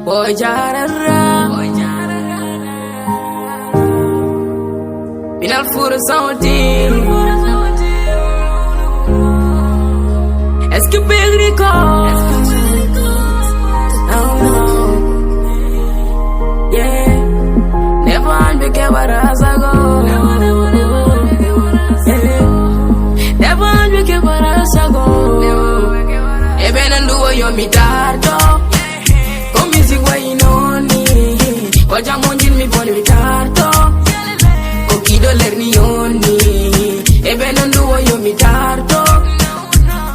Boy jarara Minal fura sautin Est-ce que Pedrico Yeah Never unbeke barasago Never unbeke barasago Ebe nanduwa yo mitardo Waja monjin mi poni mitarto Kokido lerni yoni Ebe nanduwa yo mitarto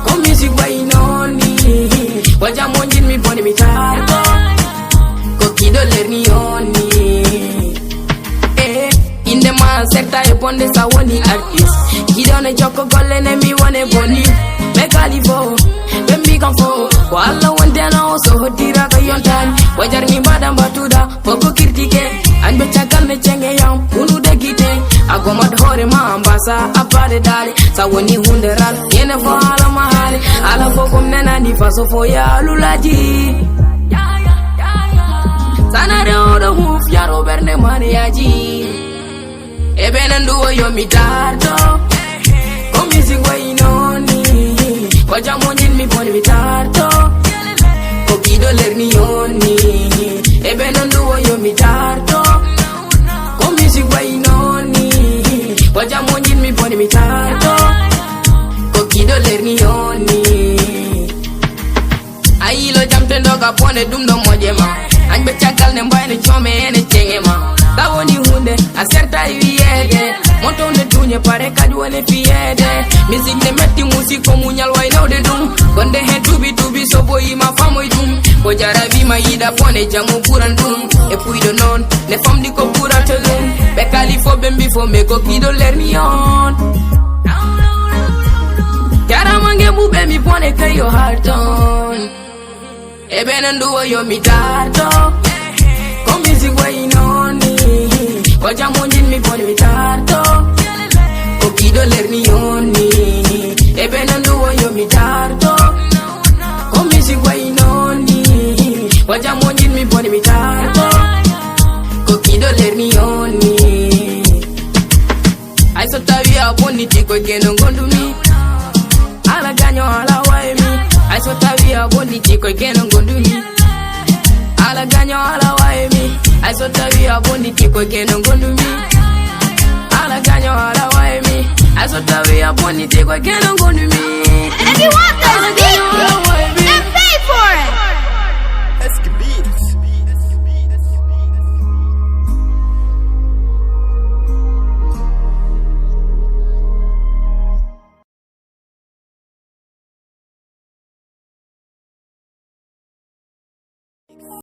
Ko music wainoni Waja monjin mi poni mitarto Kokido lerni yoni Inde ma sekta e ponde sa woni artist Kidone choko gole ne mi wane boni Me kalifo Bembi kanfo Wala wantena oso hotira kayontani Wajar ni badam batuda Poko kirtike Anbe chakal ne chenge yam Unu de gite Agomad hore ma ambasa Apade dali Sawoni hunderal Yene fo ala mahali Ala fo kum nena ni faso fo ya lulaji Sanare odo huf ya roberne mariaji Ebe nanduwa yo mitarto Ko music wa inoni Waja monjin mi poni mitarto Kokido lerni yoni Ebe nanduwa yo mitarto Ko music wa inoni Waja monjin mi poni mitarto Kokido lerni yoni Ayilo jamte ndoga pone dumdo mojema Anbe chakal ne mbaye ne chome ene chengema Tawoni hunde aserta iwiede Monto ne tunye pare kajwa ne fiede Music ne meti musiko munyal waino de dum Konde he tubi sobo ima famo idum Kojara vima ida pone jamu puran dum E puido non ne fam di ko pura te dum Bekali fo bembi fo me ko kido lerni yon Kara mange bube mi pone kayo harton Ebe nanduwa yo mitarto Ko music wa inoni Waja monjin mi poni mitarto Kokido lerni yoni Ebe nanduwa yo mitarto Ko music wa inoni Waja monjin mi poni mitarto Kokido lerni yoni Ay so tawi aboni tiko geno ngondumi Ala ganyo ala waimi Ay so tawi aboni tiko geno ngondumi Ala ganyo ala waimi Ay so tawi aboni tiko geno ngondumi Ala ganyo ala waimi Ay so tawi aboni tiko geno ngondumi